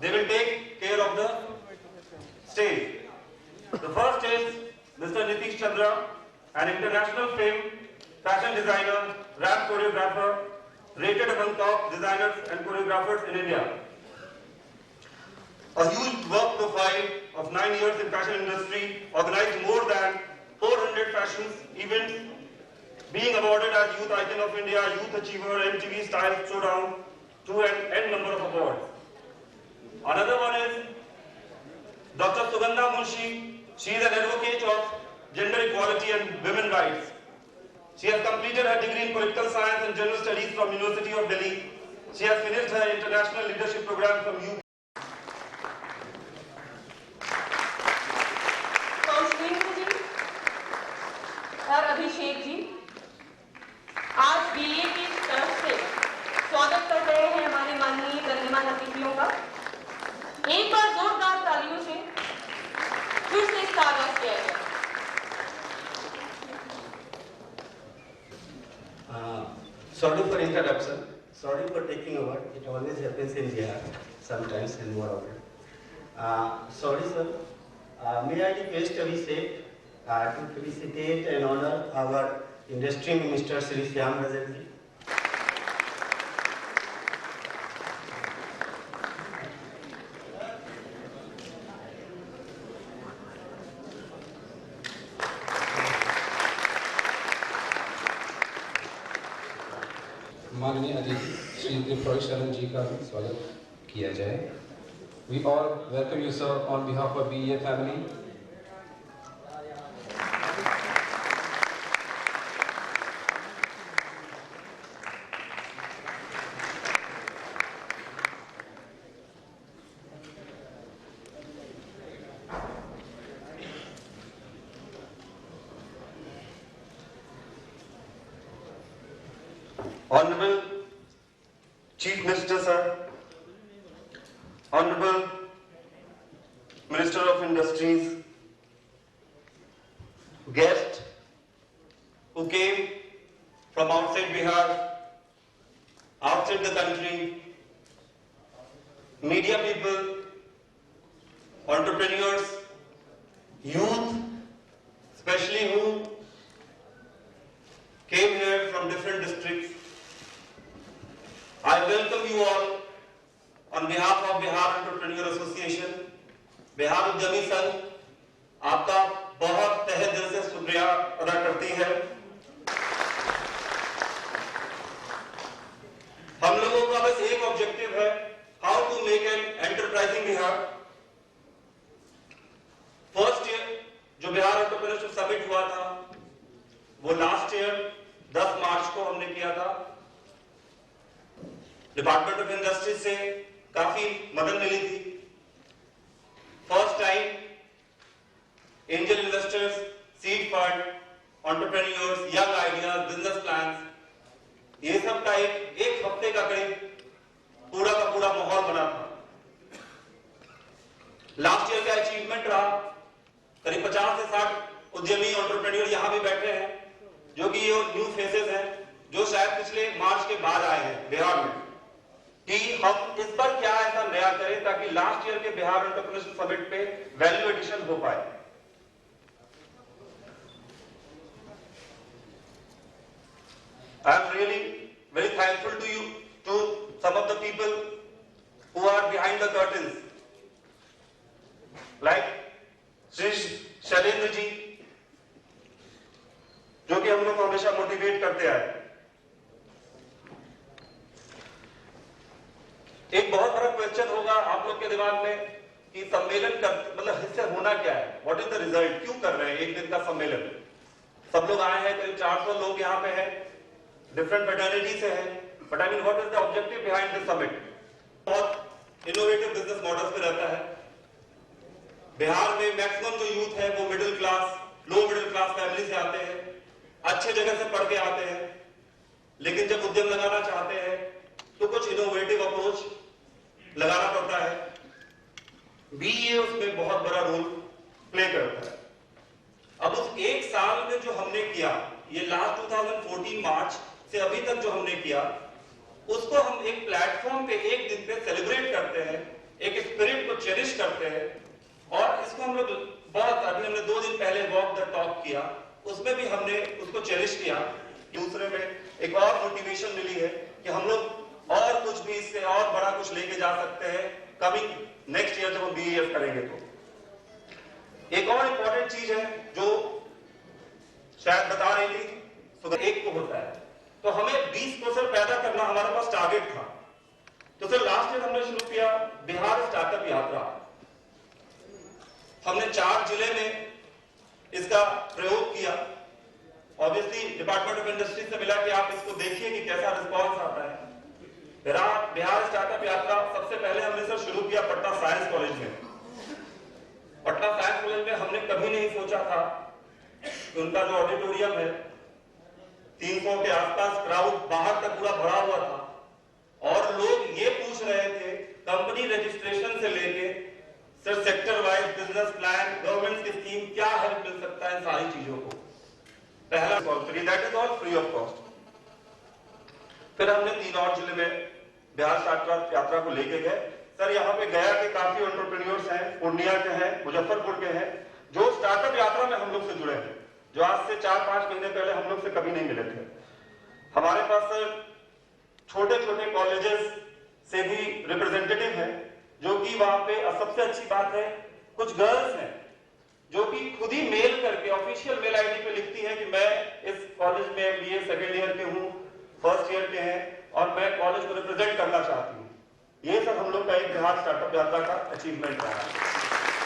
They will take care of the stage. The first is Mr. Nitish Chandra, an international famed fashion designer, rap choreographer, rated among top designers and choreographers in India. A huge work profile of 9 years in fashion industry, organized more than 400 fashion events, being awarded as Youth Icon of India, Youth Achiever, MTV Style Showdown, to an n number of awards. Another one is Dr. Sugandha Munshi. She is an advocate of gender equality and women's rights. She has completed her degree in political science and general studies from University of Delhi. She has finished her international leadership program from UP. और अभिषेक जी आज BA की तरफ से स्वागत कर रहे हैं हमारे माननीय गणमान्य अतिथियों का। एक बार जोरदार तालियों से फिर से इसका आगाज किया गया। Sorry for interruption. Sorry for taking over. It always happens in here, sometimes in more often. Sorry, sir. May I request Abhishek to felicitate and honor our Industry Minister Shri Shyam Rajak ji. माननीय अतिथि श्री त्रिपुरा शरण जी का भी स्वागत किया जाए। We all welcome you, sir, on behalf of BEA family. Honorable Chief Minister, sir, Honorable Minister of Industries, guests who came from outside Bihar, outside the country, media people, entrepreneurs, youth, especially who came here from different districts. I welcome you all on behalf of Bihar Entrepreneur Association, Bihar उद्यमी संघ आपका बहुत तहे दिल से शुक्रिया अदा करती है। हम लोगों का बस एक ऑब्जेक्टिव है, how to make an enterprising Bihar. First year जो बिहार एंटरप्रेन्योरशिप समिट हुआ था वो लास्ट ईयर 10 मार्च को हमने किया था। डिपार्टमेंट ऑफ इंडस्ट्री से काफी मदद मिली थी। First time angel investors, seed fund, entrepreneurs, young ideas, business plans, ये सब का एक हफ्ते का करीब पूरा का पूरा माहौल बना था। लास्ट ईयर का अचीवमेंट रहा करीब 50 से 60 उद्यमी एंटरप्रेन्योर यहां भी बैठे हैं, जो कि ये न्यू फेसेस हैं जो शायद पिछले मार्च के बाद आए हैं बिहार में, कि हम इस बार क्या ऐसा नया करें ताकि लास्ट ईयर के बिहार एंटरप्रेन्योरशिप समिट पे वैल्यू एडिशन हो पाए। I am really very thankful to you, to some of the people who are behind the curtains, like Shri Shailendra ji, जो कि हम लोग को हमेशा मोटिवेट करते आए। एक बहुत बड़ा क्वेश्चन होगा आप लोग के दिमाग में कि सम्मेलन का मतलब इससे होना क्या है, व्हाट इज द रिजल्ट, क्यों कर रहे हैं एक दिन का सम्मेलन। सब लोग आए हैं, करीब 400 लोग यहाँ पे हैं, डिफरेंट फ्रेटर्निटी से हैं, but I mean what is the objective behind this summit. बहुत इनोवेटिव बिजनेस मॉडल्स पे रहता है। बिहार में मैक्सिमम जो यूथ है वो middle class, low middle class family से आते हैं, अच्छे जगह से पढ़ के आते हैं, लेकिन जब उद्यम लगाना चाहते हैं तो कुछ इनोवेटिव अप्रोच लगाना पड़ता है। बीए उसमें बहुत बड़ा रोल प्ले करता है। अब उस एक साल में जो हमने किया, ये लास्ट 2014 मार्च से अभी तक जो हमने किया, उसको हम एक प्लेटफॉर्म पे एक दिन पे सेलिब्रेट करते हैं, एक करते हैं। और इसको हम लोग बहुत, अभी हमने 2 दिन पहले वॉक द टॉक किया, उसमें भी हमने उसको चेरिश किया। दूसरे में एक और मोटिवेशन मिली है कि हम लोग और कुछ भी इससे और बड़ा कुछ लेके जा सकते हैं कमिंग नेक्स्ट ईयर जब हम बीईएफ करेंगे। तो एक और इंपॉर्टेंट चीज है जो शायद बता रही थी, तो 1 को होता है, तो हमें 20 को सर पैदा करना हमारे पास टारगेट था। तो सर लास्ट ईयर हमने शुरू किया बिहार स्टार्टअप यात्रा। हमने 4 जिले में इसका प्रयोग किया। ऑब्वियसली डिपार्टमेंट ऑफ इंडस्ट्री से मिला कि आप इसको देखिए कि कैसा रिस्पांस आता है। बिहार स्टार्टअप यात्रा सबसे पहले हमने सर शुरू किया पटना साइंस कॉलेज में। पटना साइंस कॉलेज में हमने कभी नहीं सोचा था कि उनका जो ऑडिटोरियम है 300 के आसपास क्राउड बाहर तक पूरा भरा हुआ था, और लोग ये पूछ रहे थे कंपनी रजिस्ट्रेशन से लेके sir sector wise business plan, government की स्कीम, क्या हेल्प मिल सकता है इन सारी चीजों को। पहला that is all free of cost. फिर हमने 3 और जिले में बिहार स्टार्टअप यात्रा को लेके गए। सर यहाँ पे गया के काफी एंटरप्रेन्योर्स हैं, पूर्णिया के हैं, मुजफ्फरपुर के हैं, जो स्टार्टअप यात्रा में हम लोग से जुड़े हैं, जो आज से 4-5 महीने पहले हम लोग से कभी नहीं मिले थे। हमारे पास सर छोटे छोटे कॉलेजेस से भी रिप्रेजेंटेटिव हैं, जो कि वहां पे सबसे अच्छी बात है कुछ गर्ल्स हैं जो कि खुद ही मेल करके ऑफिशियल मेल आईडी पे लिखती है कि मैं इस कॉलेज में बीए सेकेंड ईयर के हूँ, फर्स्ट ईयर के हैं, और मैं कॉलेज को रिप्रेजेंट करना चाहती हूँ। ये सब हम लोग का एक बिहार स्टार्टअप यात्रा का अचीवमेंट रहा है।